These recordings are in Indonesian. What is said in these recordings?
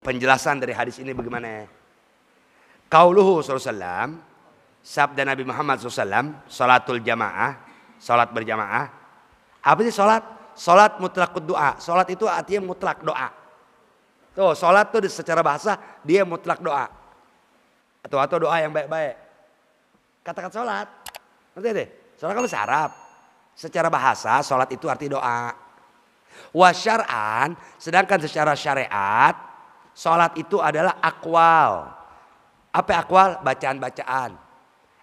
Penjelasan dari hadis ini bagaimana? Qauluhu sallallahu sabda Nabi Muhammad SAW, salatul jamaah, salat berjamaah. Apa sih salat? Salat mutlaqud doa. Salat itu artinya mutlak doa. Tuh, salat tuh secara bahasa dia mutlak doa. Atau doa yang baik-baik. Katakan salat. Ngerti deh? Salat kan bahasa Arab. Secara bahasa salat itu arti doa. Wa syar'an, sedangkan secara syariat salat itu adalah aqwal. Apa aqwal? Bacaan-bacaan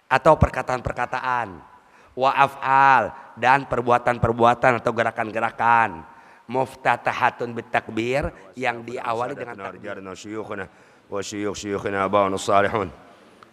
atau perkataan-perkataan. Wa af'al, dan perbuatan-perbuatan atau gerakan-gerakan. Muftatahatun bitakbir, yang diawali dengan takbir. Wa syuyukhina aba'una salihun.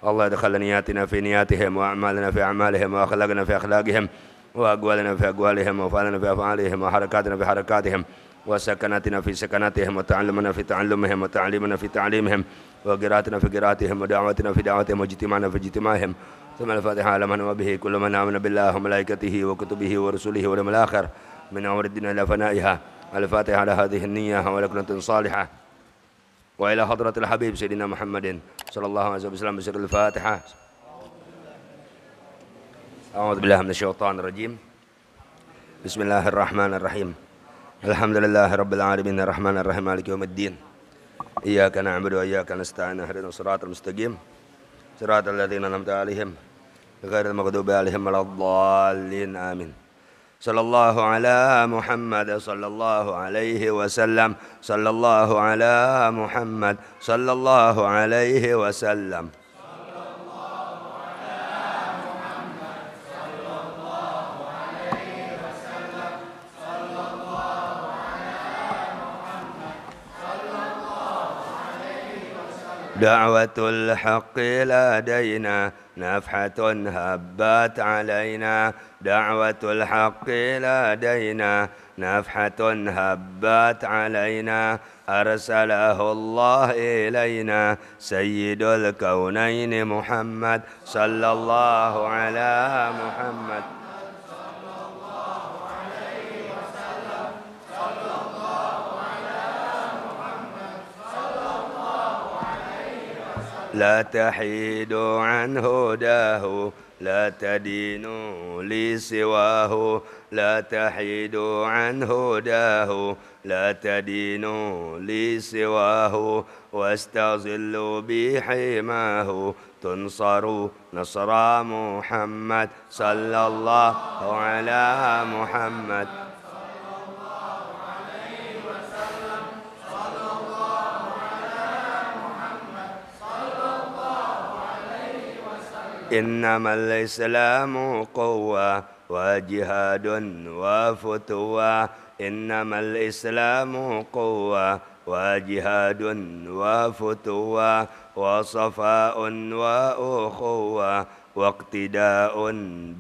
Allah adkhala niyatina fi niyatihim wa a'malina fi a'malihim wa akhlaqna fi akhlaqihim wa aqwalina fi aqwalihim wa fa'alna fi af'alihim wa harakatina fi harakatihim wa sakanatina fi sakanatihim wa ta'allumana fi ta'allumihim wa ta'limana fi ta'limihim wa qira'atina fi qira'atihim wa da'watina fi da'watihim wa ijtima'ana fi ijtima'ihim. ثم الفاتحة على من وبه كل من آمن بالله وملائكته وكتبه ورسله واليوم الآخر من أمر الدين إلى فنائها. الفاتحة على هذه النية ولكنة صالحة وإلى حضرة الحبيب سيدنا محمد صلى الله عليه وسلم بسر الفاتحة. أعوذ بالله من الشيطان الرجيم. بسم الله الرحمن الرحيم. الحمد لله رب العالمين الرحمن الرحيم مالك يوم الدين. إياك نعبد وإياك نستعين اهدنا الصراط المستقيم صراط الذين أنعمت عليهم غير المغضوب عليهم ولا الضالين آمين. صلى الله على محمد صلى الله عليه وسلم صلى الله على محمد صلى الله عليه وسلم. دعوة الحق لدينا نفحة هبت علينا. دعوة الحق لدينا نفحة هبت علينا. أرسله الله إلينا سيد الكونين محمد صلى الله على محمد. لا تحيدوا عن هداه لا تدينوا لسواه. لا تحيدوا عن هداه لا تدينوا لسواه. واستظلوا بحماه تنصروا نصر محمد صلى الله على محمد. إنما الإسلام قوة وجهاد وفتوى. إنما الإسلام قوة وجهاد وفتوى وصفاء وأخوة واقتداء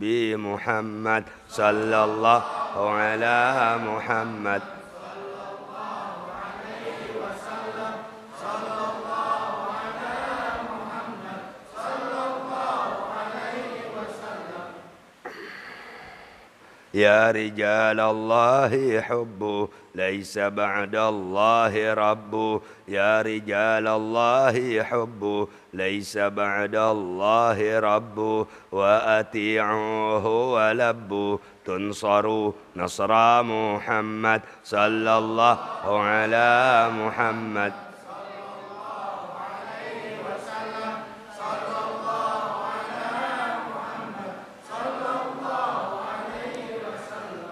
بمحمد صلى الله على محمد. يا رجال الله حب ليس بعد الله رب. يا رجال الله حب ليس بعد الله رب. وأطيعوه ولبوا تنصروا نصر محمد صلى الله على محمد.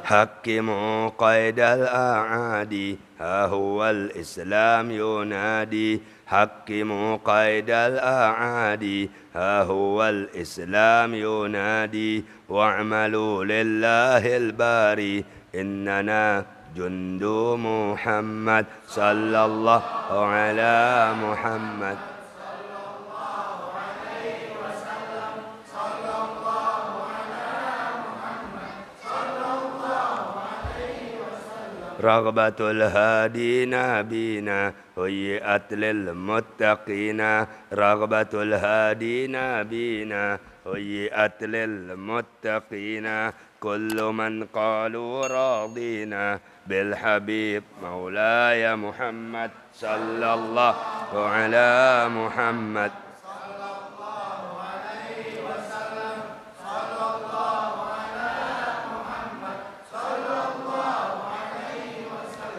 حكموا قيد الأعادي ها هو الإسلام ينادي. حكموا قيد الأعادي ها هو الإسلام ينادي. واعملوا لله الباري إننا جند محمد صلى الله على محمد. رغبة الهادين بنا هيئت للمتقين. رغبة الهادين بنا هيئت للمتقين. كل من قالوا راضينا بالحبيب مولاي محمد sallallahu ala Muhammad.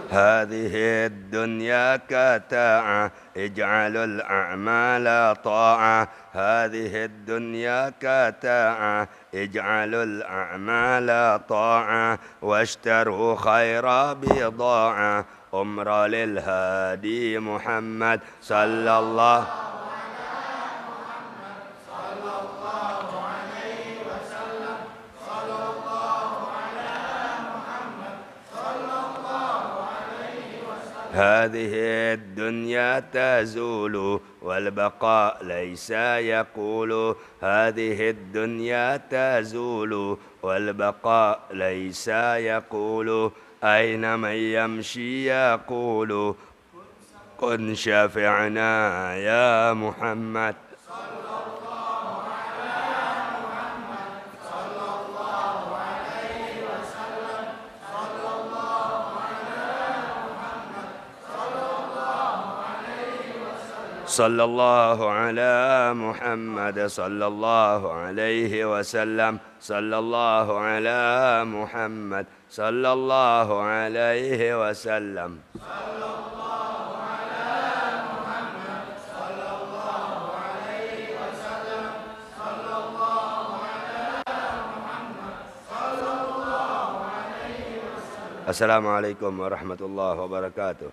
هذه الدنيا كتاعة اجعل الأعمال طاعة. هذه الدنيا كتاعة اجعل الأعمال طاعة. واشتروا خير بضاعة أمر للهادي محمد صلى الله. هذه الدنيا تزول والبقاء ليس يقول. هذه الدنيا تزول والبقاء ليس يقول. أين من يمشي يقول كن شافعنا يا محمد. صلى الله على محمد صلى الله عليه وسلم. صلى الله على محمد صلى الله عليه وسلم. صلى الله على محمد صلى الله عليه وسلم. صلى الله على محمد صلى الله عليه وسلم. السلام عليكم ورحمة الله وبركاته.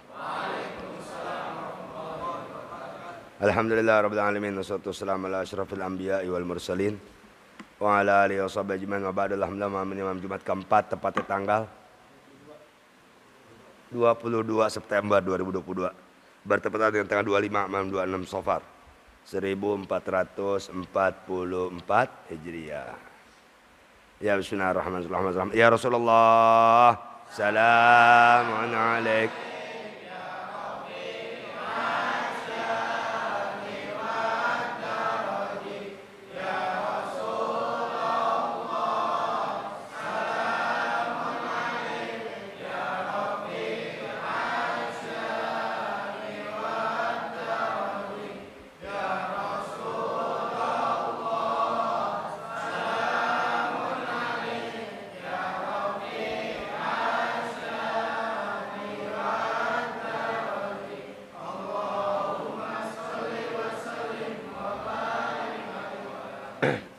Alhamdulillah rabbil alamin wassalatu wassalamu ala asyrafil anbiya'i wal mursalin wa ala alihi washabihi ajmain wa ba'du. Alhamdulillah malam Jumat keempat tepatnya tanggal 22 September 2022 bertepatan dengan tanggal 25 malam 26 Safar 1444 Hijriah. Ya bismillahirrahmanirrahim. Ya Rasulullah salamun alaik.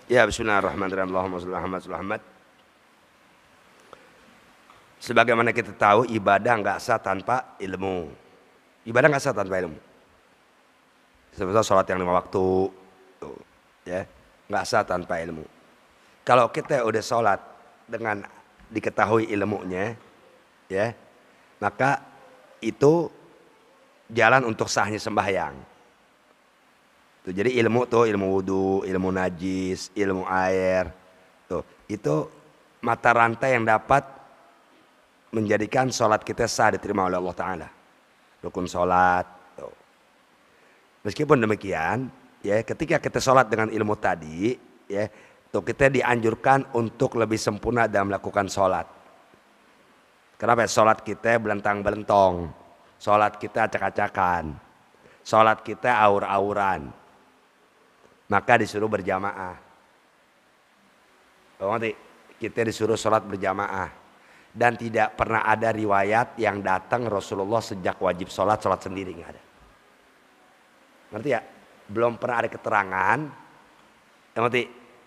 Ya bismillahirrahmanirrahim. Allahumma shalli ala Muhammad. Sebagaimana kita tahu ibadah nggak sah tanpa ilmu. Ibadah nggak sah tanpa ilmu. Seperti sholat yang 5 waktu, tuh, ya nggak sah tanpa ilmu. Kalau kita udah sholat dengan diketahui ilmunya, ya maka itu jalan untuk sahnya sembahyang. Jadi ilmu tuh, ilmu wudu, ilmu najis, ilmu air, tuh itu mata rantai yang dapat menjadikan sholat kita sah diterima oleh Allah Ta'ala. Rukun sholat. Tuh. Meskipun demikian, ya ketika kita sholat dengan ilmu tadi, ya tuh kita dianjurkan untuk lebih sempurna dalam melakukan sholat. Kenapa? Sholat kita belentang-belentong, sholat kita acak-acakan, sholat kita aur-auran. Maka disuruh berjamaah. Nanti kita disuruh sholat berjamaah. Dan tidak pernah ada riwayat yang datang Rasulullah sejak wajib sholat sendiri, nggak ada. Ngerti ya? Belum pernah ada keterangan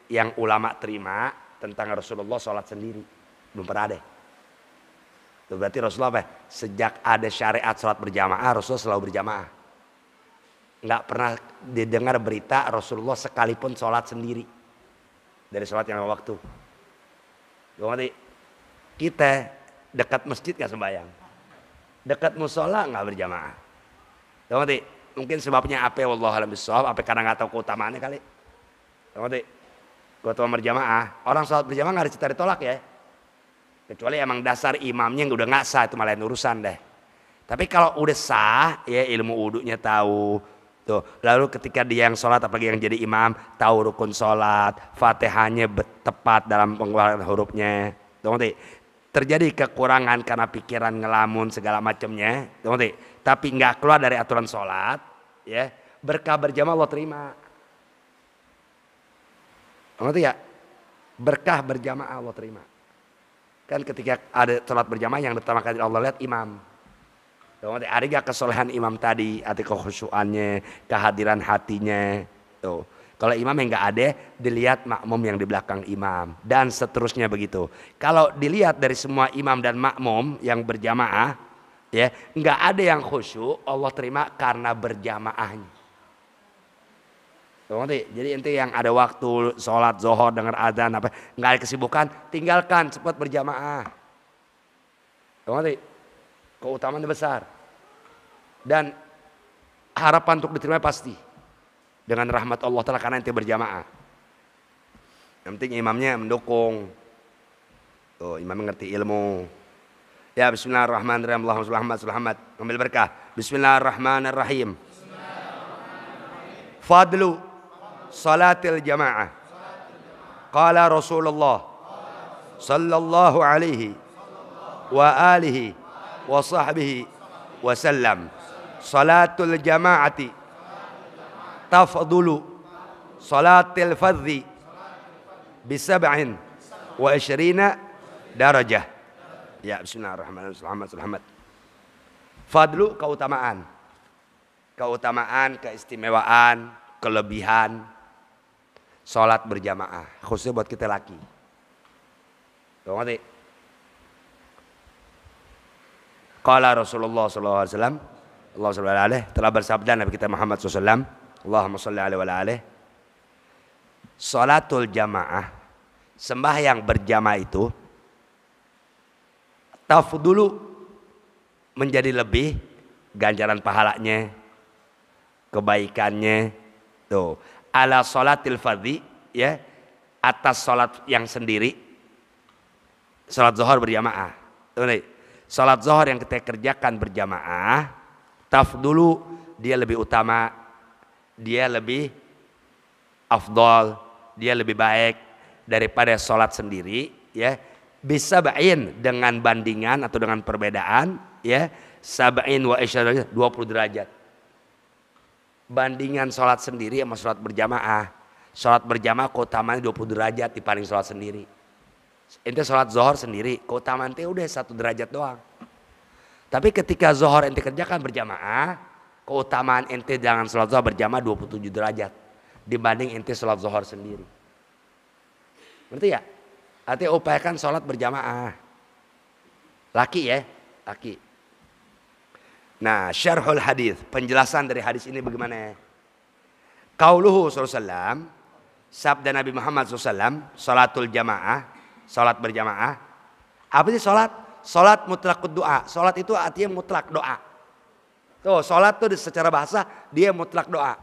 yang ulama terima tentang Rasulullah sholat sendiri. Belum pernah ada. Itu berarti Rasulullah apa? Sejak ada syariat sholat berjamaah, Rasulullah selalu berjamaah. Nggak pernah didengar berita Rasulullah sekalipun sholat sendiri dari sholat yang waktu. Nanti kita dekat masjid nggak sembahyang, dekat musola nggak berjamaah. Nanti mungkin sebabnya apa? Wallahu a'lam bishawab. Apa karena nggak tahu keutamaannya kali? Nanti keutamaan berjamaah, orang sholat berjamaah nggak ada ditolak ya. Kecuali emang dasar imamnya yang udah nggak sah, itu malah urusan deh. Tapi kalau udah sah, ya ilmu wudunya tahu. Tuh, lalu ketika dia yang sholat, apalagi yang jadi imam, tahu rukun sholat, fatihahnya tepat dalam pengeluaran hurufnya. Tuh, terjadi kekurangan karena pikiran ngelamun segala macamnya. Tuh, tapi nggak keluar dari aturan sholat, ya berkah berjamaah Allah terima. Ngerti ya? Berkah berjamaah Allah terima. Kan ketika ada sholat berjamaah yang pertama kali Allah lihat imam. Ada gak kesolehan imam tadi, arti kekhusyuannya, kehadiran hatinya. Tuh. Kalau imam yang nggak ada, dilihat makmum yang di belakang imam dan seterusnya begitu. Kalau dilihat dari semua imam dan makmum yang berjamaah, ya nggak ada yang khusyuk, Allah terima karena berjamaahnya. Tuh, jadi ente yang ada waktu sholat zuhur dengar adzan apa, nggak ada kesibukan, tinggalkan cepat berjamaah. Tuh, keutamaan besar dan harapan untuk diterima pasti. Dengan rahmat Allah Ta'ala karena ente berjamaah. Yang penting imamnya mendukung. Tuh, imam mengerti ilmu. Ya bismillahirrahmanirrahim. Allahumma shalli Muhammad. Ambil berkah. Bismillahirrahmanirrahim. Fadlu salatil jamaah. Qala Rasulullah sallallahu alaihi wa alihi wa sahbihi wa sallam. Salatul jamaati tafdulu salatil fardhi bisab'in wa isyrina darajah. Ya bismillahirrahmanirrahim. Fadlu keutamaan. Keutamaan, keistimewaan, kelebihan salat berjamaah khususnya buat kita laki. Tuh ngerti? Qala Rasulullah sallallahu alaihi wasallam, Allah sallallahu alaihi telah bersabda Nabi kita Muhammad sallallahu alaihi wasallam, Allahumma sholli alaihi wa alihi. Salatul jamaah, sembahyang berjamaah itu tafdulu menjadi lebih ganjaran pahalanya, kebaikannya tuh ala salatil fardhi, ya atas salat yang sendiri, salat zuhur berjamaah. Tuh nih, salat zuhur yang kita kerjakan berjamaah tafdulu, dia lebih utama, dia lebih afdal, dia lebih baik daripada sholat sendiri, ya bisa bain dengan bandingan atau dengan perbedaan, ya sab'in wa isyara 20 derajat. Bandingan sholat sendiri sama sholat berjamaah. Sholat berjamaah keutamaannya 20 derajat dibanding sholat sendiri. Ente sholat zuhur sendiri, keutamaan ente udah 1 derajat doang. Tapi ketika zuhur ente kerjakan berjamaah, keutamaan ente jangan sholat zuhur berjamaah 27 derajat dibanding ente sholat zuhur sendiri. Ngerti ya? Artinya upayakan sholat berjamaah. Laki ya, laki. Nah, syarhul hadis, penjelasan dari hadis ini bagaimana? Qauluhu sallallahu alaihi wasallam, sabda Nabi Muhammad SAW, salatul jamaah, salat berjamaah. Apa sih salat? Salat mutlaqud doa. Salat itu artinya mutlak doa. Tuh, salat tuh secara bahasa dia mutlak doa.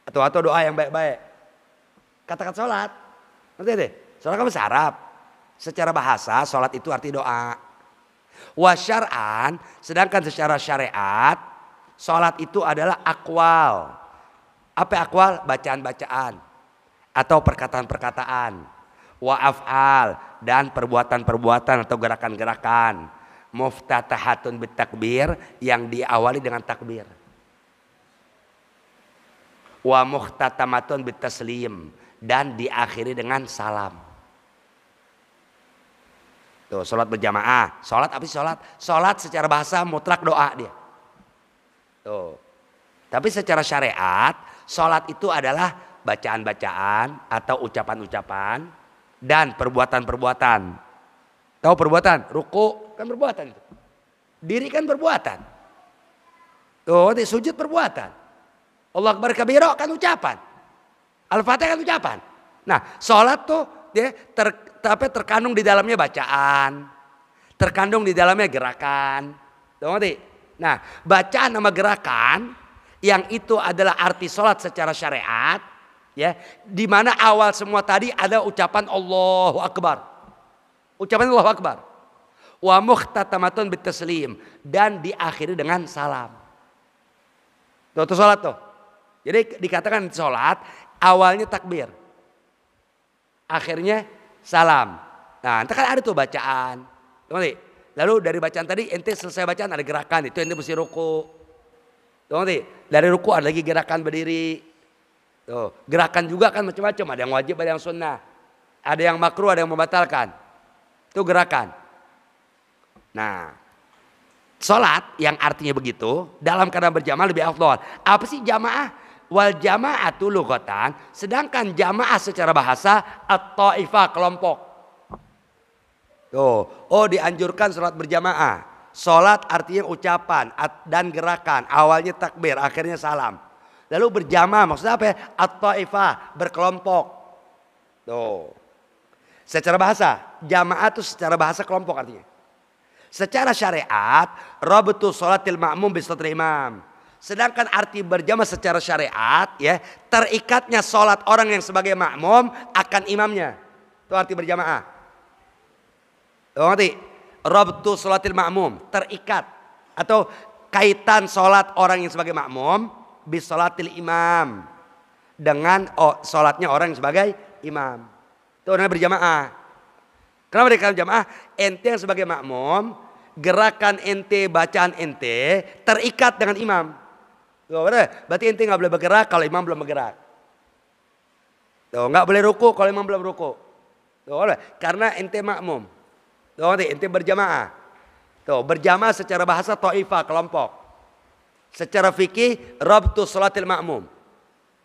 Atau doa yang baik-baik. Kata-kata salat. Ngerti deh? Salat kan bahasa Arab. Secara bahasa salat itu arti doa. Wa syar'an, sedangkan secara syariat salat itu adalah aqwal. Apa akwal? Bacaan-bacaan atau perkataan-perkataan. Wa af'al, dan perbuatan-perbuatan atau gerakan-gerakan. Muftatahatun bitakbir, yang diawali dengan takbir. Wa muhtatamatun bitaslim, dan diakhiri dengan salam. Tuh, salat berjamaah. Salat apa sih salat? Salat secara bahasa mutlak doa dia. Tuh. Tapi secara syariat, salat itu adalah bacaan-bacaan atau ucapan-ucapan dan perbuatan-perbuatan. Tahu perbuatan? Ruku kan perbuatan itu. Diri kan perbuatan. Tuh, sujud perbuatan. Allah Akbar kabira kan ucapan. Al-Fatihah kan ucapan. Nah, salat tuh dia terkandung di dalamnya bacaan, terkandung di dalamnya gerakan. Tuh, ngerti? Nah, bacaan sama gerakan yang itu adalah arti salat secara syariat, ya, di mana awal semua tadi ada ucapan Allahu Akbar. Ucapan Allahu Akbar. Wa muhtatamatun bitaslim, dan diakhiri dengan salam. Tuh salat tuh. Jadi dikatakan salat awalnya takbir, akhirnya salam. Nah, nanti kan ada tuh bacaan. Lalu dari bacaan tadi ente selesai bacaan ada gerakan, itu ente mesti ruku. Tuh nanti dari ruku ada lagi gerakan berdiri. Tuh, gerakan juga kan macam-macam, ada yang wajib, ada yang sunnah. Ada yang makruh, ada yang membatalkan. Itu gerakan. Nah, sholat yang artinya begitu dalam keadaan berjamaah lebih afdal. Apa sih jamaah? Wal jama'atu lughatan, sedangkan jamaah secara bahasa at-taifah, kelompok. Tuh, oh dianjurkan sholat berjamaah. Sholat artinya ucapan dan gerakan. Awalnya takbir, akhirnya salam. Lalu berjamaah maksudnya apa ya? At-taifah, berkelompok. Tuh. Secara bahasa, jamaah itu secara bahasa kelompok artinya. Secara syariat, rabtu sholatil ma'mum bi sadri imam. Sedangkan arti berjamaah secara syariat ya, terikatnya sholat orang yang sebagai makmum akan imamnya. Itu arti berjamaah. Ngerti? Rabtu sholatil ma'mum, terikat atau kaitan sholat orang yang sebagai makmum bi sholatil imam dengan sholatnya orang yang sebagai imam. Itu namanya berjamaah. Kenapa dikatakan jamaah? Ente yang sebagai makmum, gerakan ente, bacaan ente terikat dengan imam. Tuh, berarti ente nggak boleh bergerak kalau imam belum bergerak. Tuh, nggak boleh ruku kalau imam belum ruku. Tuh, karena ente makmum. Tuh, ente berjamaah. Tuh, berjamaah secara bahasa taifah, kelompok. Secara fikih rabtu sholatil ma'mum.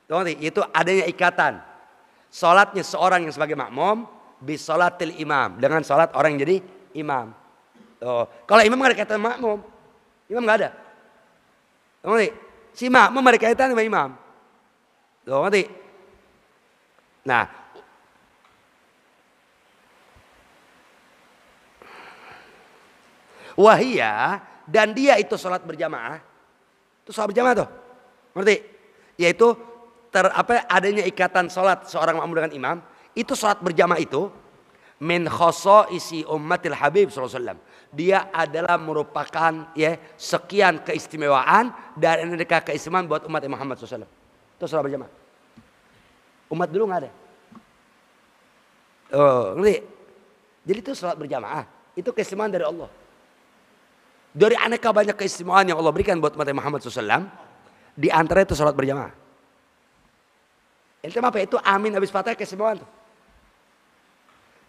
Tuh, itu adanya ikatan. Sholatnya seorang yang sebagai makmum bis sholatil imam, dengan sholat orang yang jadi imam. Tuh, kalau imam nggak ada kaitan makmum, imam nggak ada. Tuh, si makmum ada kaitan sama imam. Tuh, ngerti? Nah, wahia, dan dia itu sholat berjamaah. Itu sholat berjamaah tuh, ngerti? Yaitu adanya ikatan sholat seorang makmum dengan imam. Itu sholat berjamaah itu min khosoisi ummatil habib sallallahu alaihi wasallam. Dia adalah merupakan ya sekian keistimewaan dan aneka keistimewaan buat umat Muhammad sallallahu alaihi wasallam. Itu sholat berjamaah. Umat dulu nggak ada. Oh, ngerti? Jadi itu sholat berjamaah. Itu keistimewaan dari Allah. Dari aneka banyak keistimewaan yang Allah berikan buat umat Muhammad sallallahu alaihi wasallam, di antara itu sholat berjamaah. Itu apa? Itu amin habis Fatihah keistimewaan tuh.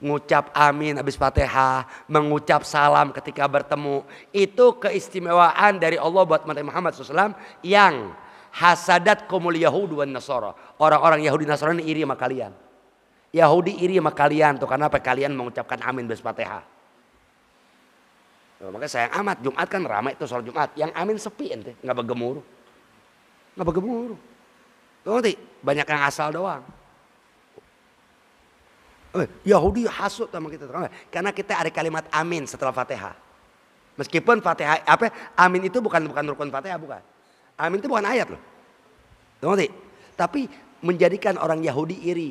Ngucap amin habis Fatihah, mengucap salam ketika bertemu, itu keistimewaan dari Allah buat umat Muhammad SAW yang hasadat kumul Yahudi wan Nasara. Orang-orang Yahudi Nasrani iri sama kalian. Yahudi iri sama kalian tuh karena apa? Kalian mengucapkan amin habis Fatihah. Makanya sayang amat Jumat kan ramai itu sholat Jumat. Yang amin sepi ente, nggak bergemuruh, nggak bergemuruh. Tuh nanti banyak yang asal doang. Yahudi hasut sama kita karena kita ada kalimat amin setelah Fatihah. Meskipun Fatihah amin itu bukan rukun Fatihah, bukan. Amin itu bukan ayat loh. Tuh nanti. Tapi menjadikan orang Yahudi iri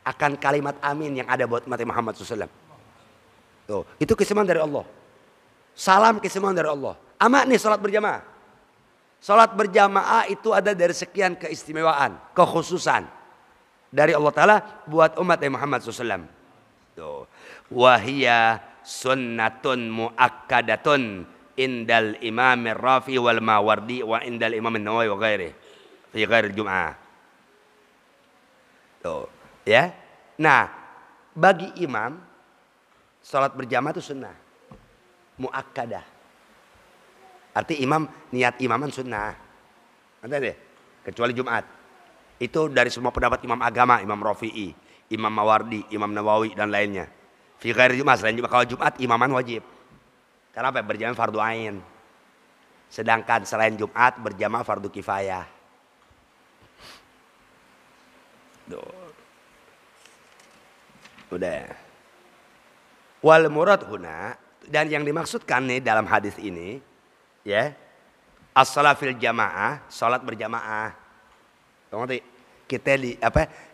akan kalimat amin yang ada buat umat Muhammad SAW. Tuh, itu keistimewaan dari Allah. Salam keistimewaan dari Allah. Amat nih sholat berjamaah. Sholat berjamaah itu ada dari sekian keistimewaan, kekhususan dari Allah Ta'ala buat umat Muhammad SAW. Wahia sunnatun muakkadatun indal imam Rafi wal Mawardi wa indal imam Nawawi wa ghairi fi ghairi Jum'ah. Tuh, ya. Nah, bagi imam sholat berjamaah itu sunnah muakkadah. Arti imam, niat imaman sunnah. Nanti deh, kecuali Jumat. Itu dari semua pendapat imam agama, Imam Rafi'i, Imam Mawardi, Imam Nawawi dan lainnya. Fi ghairi Jumat, selain Jumat. Kalau Jumat imaman wajib. Karena apa? Berjamaah fardu ain. Sedangkan selain Jumat berjamaah fardu kifayah. Udah. Wal murad huna, dan yang dimaksudkan nih dalam hadis ini ya, as-shalah fil jamaah, salat berjamaah. Ngerti? Kita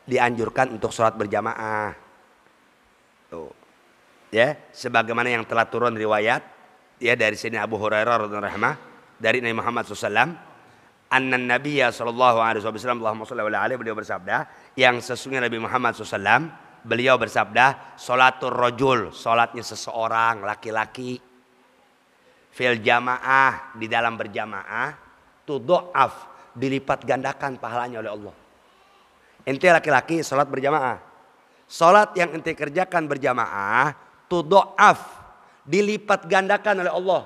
dianjurkan untuk salat berjamaah. Tuh. Ya, sebagaimana yang telah turun riwayat ya dari sini Abu Hurairah radhiyallahu anhu dari Nabi Muhammad SAW, anna Nabiyya sallallahu alaihi wasallam, Allahumma shalli alaihi, beliau bersabda, yang sesungguhnya Nabi Muhammad SAW beliau bersabda, sholatur rajul, salatnya seseorang laki-laki, Fil jamaah, di dalam berjamaah, tudha'af, dilipat gandakan pahalanya oleh Allah. Ente laki-laki salat berjamaah. Salat yang ente kerjakan berjamaah, tudha'af, dilipat gandakan oleh Allah.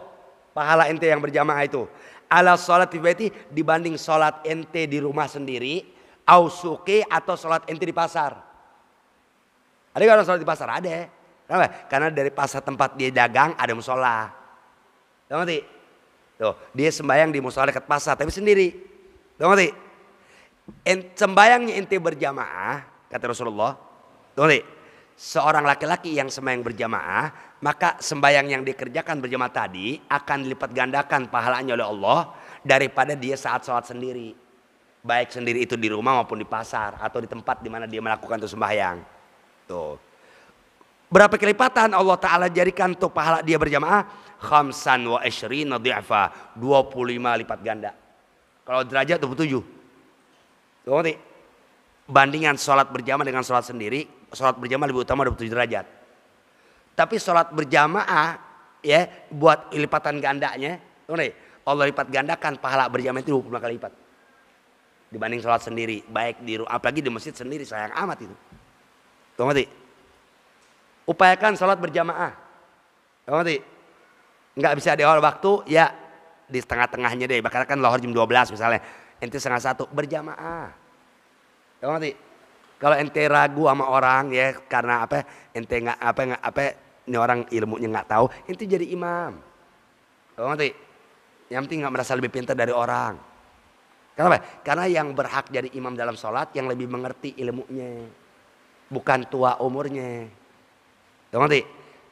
Pahala ente yang berjamaah itu. Ala salat fi baiti, dibanding salat ente di rumah sendiri, au suqi, atau salat ente di pasar. Ada nggak orang salat di pasar? Ada. Kenapa? Karena dari pasar tempat dia dagang ada musola. Tahu ngerti? Tuh, dia sembahyang di musola dekat pasar tapi sendiri. Tahu ngerti? Sembayangnya ente berjamaah, kata Rasulullah. Tahu ngerti? Seorang laki-laki yang sembahyang berjamaah, maka sembahyang yang dikerjakan berjamaah tadi akan dilipat gandakan pahalanya oleh Allah daripada dia saat sholat sendiri. Baik sendiri itu di rumah maupun di pasar atau di tempat di mana dia melakukan itu sembahyang. Tuh. Berapa kelipatan Allah Ta'ala jadikan untuk pahala dia berjamaah? Khamsan wa ishrina dhi'fa, 25 lipat ganda. Kalau derajat 27. Tuh ngerti? Bandingan sholat berjamaah dengan sholat sendiri, sholat berjamaah lebih utama 27 derajat. Tapi sholat berjamaah ya buat lipatan gandanya, tuh ngerti? Allah lipat gandakan pahala berjamaah itu 25 kali lipat. Dibanding sholat sendiri, baik di apalagi di masjid sendiri, sayang amat itu. Tuh ngerti? Upayakan sholat berjamaah. Tuh ngerti? Nggak bisa di awal waktu, ya di tengah-tengahnya deh. Bahkan kan lohor jam 12 misalnya, ente setengah 1 berjamaah. Tahu ngerti? Kalau ente ragu sama orang ya karena apa? Ente nggak ini orang ilmunya nggak tahu, ente jadi imam. Tahu ngerti? Yang penting nggak merasa lebih pintar dari orang. Kenapa? Karena yang berhak jadi imam dalam sholat yang lebih mengerti ilmunya, bukan tua umurnya. Tahu ngerti?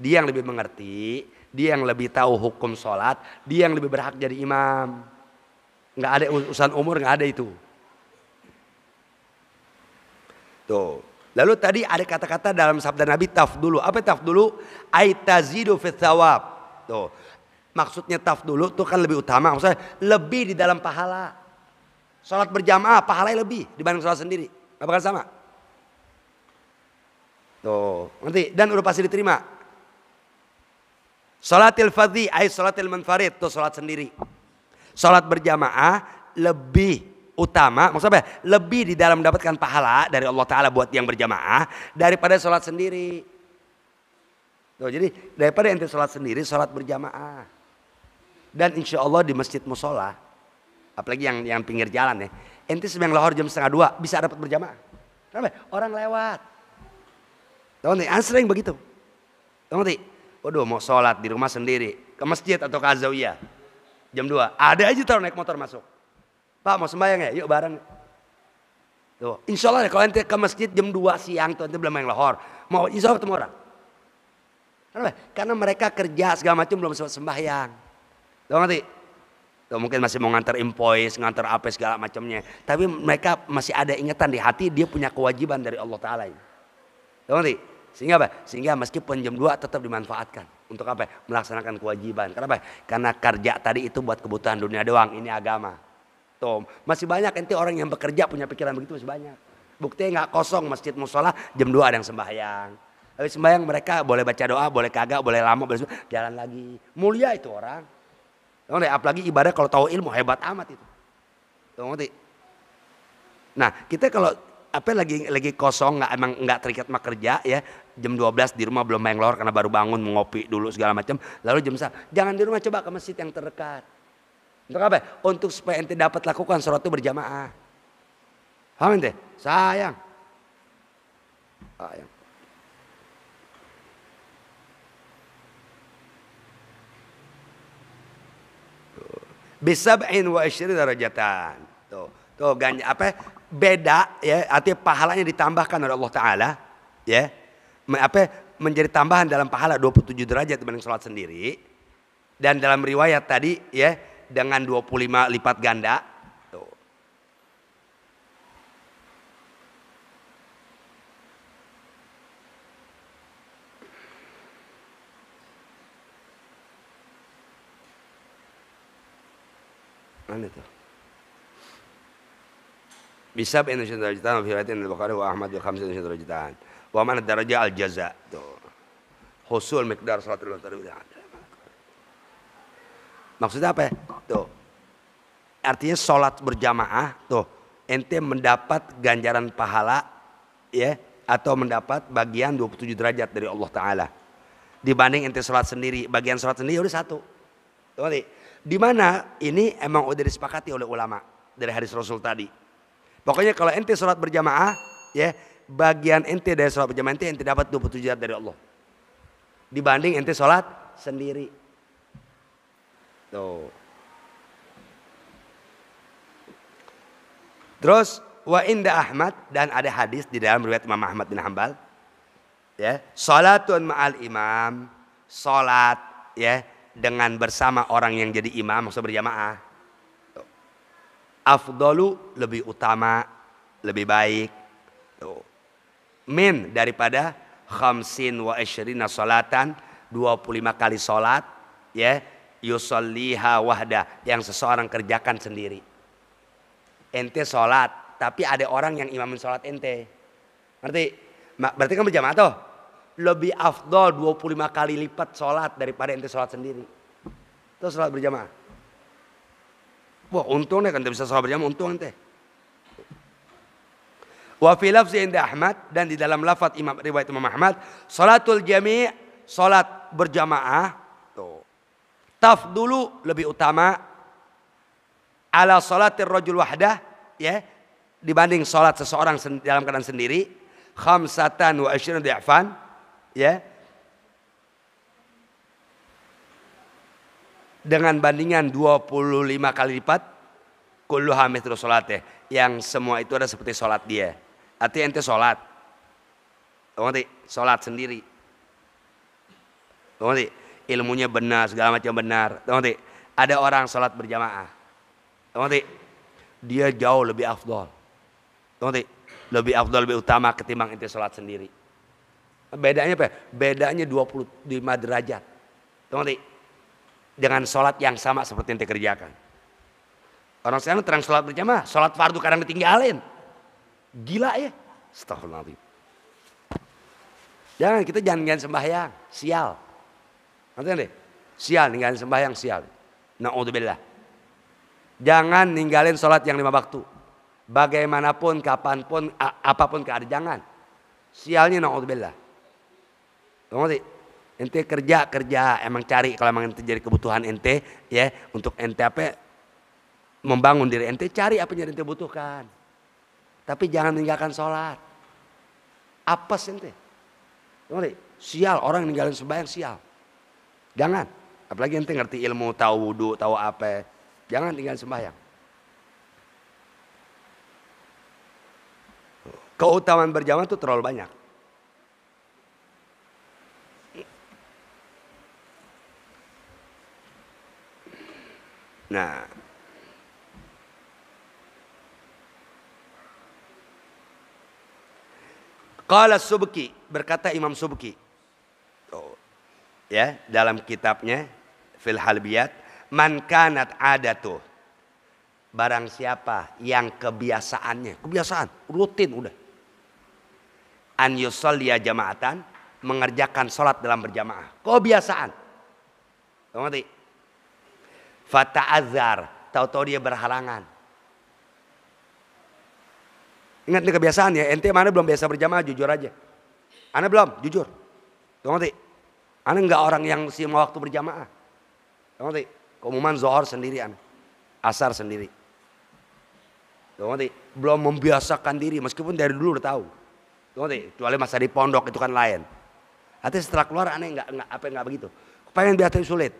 Dia yang lebih mengerti, dia yang lebih tahu hukum sholat, dia yang lebih berhak jadi imam. Nggak ada urusan umur, nggak ada itu. Tuh. Lalu tadi ada kata-kata dalam sabda Nabi tafdulu. Apa tafdulu? Aitazidu fit thawab. Tuh. Maksudnya tafdulu itu kan lebih utama. Maksudnya lebih di dalam pahala. Sholat berjamaah pahalanya lebih dibanding sholat sendiri. Apakah sama? Tuh. Ngerti? Dan udah pasti diterima. Sholatil fadhi ay sholatil munfarid. Tuh sholat sendiri. Sholat berjamaah lebih utama, maksudnya apa? Lebih di dalam mendapatkan pahala dari Allah Ta'ala buat yang berjamaah daripada sholat sendiri. Tuh, jadi daripada ente sholat sendiri, sholat berjamaah. Dan insya Allah di masjid musola, apalagi yang pinggir jalan ya, ente sembahyang lohor jam 1:30 bisa dapat berjamaah. Kenapa? Orang lewat. Tahu nggak? Sering begitu. Tahu nggak? Waduh, mau sholat di rumah sendiri, ke masjid atau ke azawiyah jam 2, ada aja taruh naik motor masuk. Pak mau sembahyang ya? Yuk bareng. Tuh, insya Allah ya, kalau ente ke masjid jam 2 siang tuh ente belum main lohor, mau insya Allah ketemu orang. Kenapa? Karena mereka kerja segala macam belum sempat sembahyang. Tahu ngerti? Tuh, mungkin masih mau ngantar invoice, ngantar apa segala macamnya. Tapi mereka masih ada ingatan di hati dia punya kewajiban dari Allah Ta'ala. Tahu ngerti? Sehingga apa? Sehingga meskipun jam 2 tetap dimanfaatkan. Untuk apa? Melaksanakan kewajiban. Kenapa? Karena kerja tadi itu buat kebutuhan dunia doang. Ini agama. Tuh, masih banyak ente orang yang bekerja punya pikiran begitu masih banyak. Buktinya nggak kosong masjid musola jam 2 ada yang sembahyang. Habis sembahyang mereka boleh baca doa, boleh kagak, boleh lama, boleh jalan lagi. Mulia itu orang. Apalagi ibadah kalau tahu ilmu hebat amat itu. Tuh, ngerti? Nah, kita kalau lagi kosong nggak terikat sama kerja ya, jam 12 di rumah belum main lor karena baru bangun mau ngopi dulu segala macam, lalu jam 1 jangan di rumah, coba ke masjid yang terdekat. Untuk apa? Untuk supaya ente dapat lakukan sholat itu berjamaah. Paham ente? Sayang. Bisab'in wa isyri darajatan. Tuh apa? Beda ya, artinya pahalanya ditambahkan oleh Allah Ta'ala ya. Menjadi tambahan dalam pahala 27 derajat dibanding sholat sendiri. Dan dalam riwayat tadi ya, dengan 25 lipat ganda. Tuh. Mana tuh? Bisa Indonesia derajatan wa fi riwayatin al-Bukhari wa Ahmad wa khamsa Indonesia derajatan. Wa mana darajah al-jaza. Tuh. Husul miqdar salatul Maksudnya apa ya? Tuh. Artinya sholat berjamaah tuh ente mendapat ganjaran pahala ya atau mendapat bagian 27 derajat dari Allah Ta'ala. Dibanding ente sholat sendiri, bagian sholat sendiri udah satu. Tuh, di mana ini emang udah disepakati oleh ulama dari hadis Rasul tadi. Pokoknya kalau ente sholat berjamaah ya bagian ente dari sholat berjamaah ente dapat 27 derajat dari Allah. Dibanding ente sholat sendiri. Tuh. Terus wa inda Ahmad dan ada hadis di dalam riwayat Imam Ahmad bin Hanbal ya, salatun ma'al imam, salat ya dengan bersama orang yang jadi imam maksud berjamaah. Tuh. Afdalu lebih utama, lebih baik. Tuh. Min daripada khamsin wa isyrina salatan 25 kali salat ya yusalliha wahda yang seseorang kerjakan sendiri. Ente sholat, tapi ada orang yang imamin sholat ente. Ngerti? Berarti kan berjamaah tuh. Lebih afdol 25 kali lipat sholat daripada ente sholat sendiri. Itu sholat berjamaah. Wah untung deh kan ente bisa sholat berjamaah, untung ente. Wa fi lafzi inda Ahmad dan di dalam lafaz riwayat Imam Ahmad, sholatul jami' sholat berjamaah tuh. Tafdulu lebih utama ala sholatir rajul wahdah ya dibanding sholat seseorang dalam keadaan sendiri khamsatan wa asyrina di'fan ya dengan bandingan 25 kali lipat kulluha mithlu sholatih yang semua itu ada seperti sholat dia. Artinya ente sholat ngerti? Sholat sendiri ngerti? Ilmunya benar segala macam benar ngerti? Ada orang sholat berjamaah ngerti? Dia jauh lebih afdol. Ngerti? Lebih afdol, lebih utama ketimbang ente sholat sendiri. Bedanya apa? Bedanya 25 derajat. Ngerti? Dengan sholat yang sama seperti ente kerjakan. Orang sekarang terang sholat berjamaah, sholat fardu kadang ditinggalin. Gila ya? Astagfirullahaladzim. Jangan sembahyang, sial. Ngerti deh? Sial, ninggalin sembahyang, sial. Na'udzubillah. Jangan ninggalin sholat yang 5 waktu. Bagaimanapun, kapanpun, apapun keadaan. Jangan. Sialnya na'udzubillah. Ngerti? Ente kerja. Emang cari kalau emang ente jadi kebutuhan ente. Ya, untuk ente apa? Membangun diri ente. Cari apa yang ente butuhkan. Tapi jangan meninggalkan sholat. Apes ente. Ngerti? Sial. Orang ninggalin sembahyang sial. Jangan. Apalagi ente ngerti ilmu, tahu wudu, tahu apa. Jangan tinggal sembahyang. Keutamaan berjamaah itu terlalu banyak. Nah, qala Subki, berkata Imam Subki. Ya, dalam kitabnya Fil Halbiyat, man kanat adatuh, barang siapa yang kebiasaan rutin udah an yusalliya jama'atan, mengerjakan sholat dalam berjamaah, kebiasaan. Ngerti? Fata'azzar, tahu-tahu dia berhalangan. Ingat nih kebiasaan ya, ente mana belum biasa berjamaah, jujur aja. Ana belum, jujur. Ngerti? Ana enggak orang yang semua waktu berjamaah. Ngerti? Keumuman zuhur sendirian, asar sendiri. Belum membiasakan diri meskipun dari dulu udah tahu. Kecuali masa di pondok itu kan lain. Artinya setelah keluar aneh enggak begitu. Pengen biasa sulit.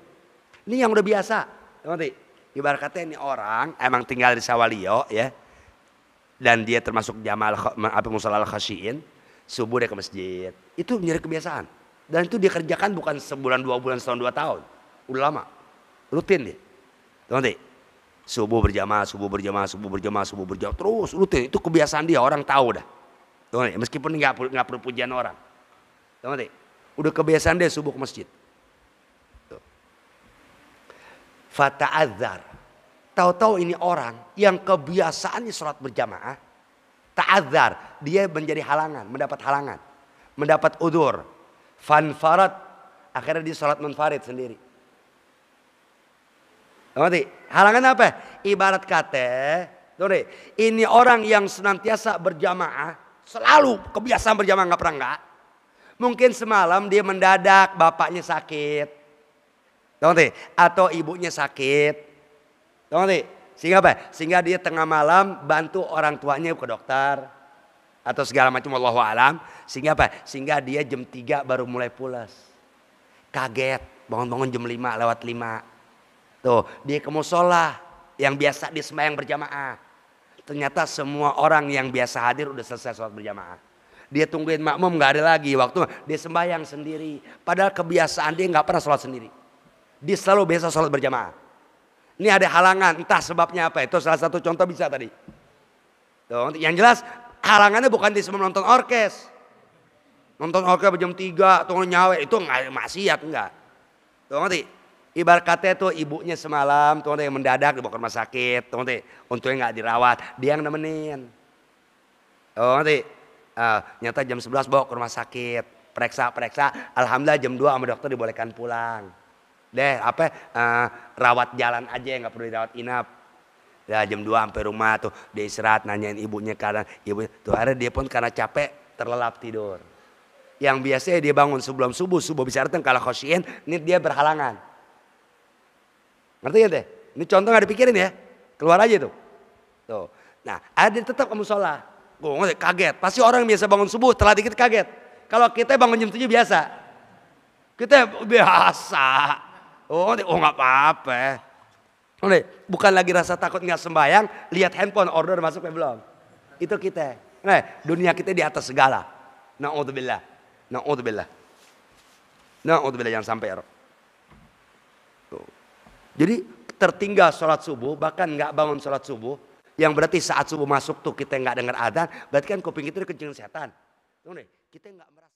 Ini yang udah biasa. Ibarat kata ini orang emang tinggal di Sawalio ya. Dan dia termasuk jamaah musalla al-khasyiin, subuh dia ke masjid. Itu menjadi kebiasaan. Dan itu dia kerjakan bukan sebulan, 2 bulan, setahun, 2 tahun. Udah lama. Rutin dia. Ngerti? Subuh berjamaah terus rutin. Itu kebiasaan dia, orang tahu dah. Ngerti? Meskipun nggak perlu pujian orang. Ngerti? Udah kebiasaan dia subuh ke masjid. Fata'adzar. Tahu-tahu ini orang yang kebiasaannya sholat berjamaah. Ta'adzar. Dia menjadi halangan, mendapat udzur. Fanfarat. Akhirnya dia sholat munfarid sendiri. Ngerti? Halangan apa? Ibarat kata, ini orang yang senantiasa berjamaah, selalu kebiasaan berjamaah nggak pernah nggak. Mungkin semalam dia mendadak bapaknya sakit, atau ibunya sakit, sehingga apa? Sehingga dia tengah malam bantu orang tuanya ke dokter atau segala macam, wallahu alam. Sehingga apa? Sehingga dia jam 3 baru mulai pulas. Kaget, bangun-bangun jam 5 lewat 5. Tuh, dia ke musola yang biasa dia sembahyang berjamaah. Ternyata semua orang yang biasa hadir udah selesai sholat berjamaah. Dia tungguin makmum nggak ada lagi waktu, dia sembahyang sendiri. Padahal kebiasaan dia nggak pernah sholat sendiri. Dia selalu biasa sholat berjamaah. Ini ada halangan, entah sebabnya apa. Itu salah satu contoh bisa tadi. Tuh, yang jelas halangannya bukan di sebelum nonton orkes. Nonton orkes jam 3, tunggu nyawe, itu nggak maksiat enggak. Tuh ngerti? Ibarat kata itu ibunya semalam, tuh yang mendadak dibawa ke rumah sakit, tuh ngerti? Untungnya nggak dirawat, dia yang nemenin. Tuh ngerti? Nyata jam 11 bawa ke rumah sakit, periksa, alhamdulillah jam 2 sama dokter dibolehkan pulang. Rawat jalan aja, nggak perlu dirawat inap. Ya jam 2 sampai rumah tuh dia istirahat, nanyain ibunya keadaan ibunya. Tuh akhirnya dia pun karena capek terlelap tidur. Yang biasanya dia bangun sebelum subuh bisa datang kalau khosyin, ini dia berhalangan. Ngerti ya deh? Ini contoh nggak dipikirin ya, keluar aja tuh. Tuh. Nah ada tetap kamu sholat. Gue kaget, pasti orang biasa bangun subuh telat dikit kaget. Kalau kita bangun jam 7 biasa. Kita biasa. Oh nggak apa-apa. Bukan lagi rasa takut nggak sembahyang, lihat handphone order masuk belum. Itu kita. Dunia kita di atas segala. Na'udzubillah. Jangan sampai ya. Jadi tertinggal sholat subuh, bahkan nggak bangun sholat subuh. Yang berarti saat subuh masuk tuh kita nggak dengar adzan, berarti kan kuping kita dikencing setan. Kita nggak merasa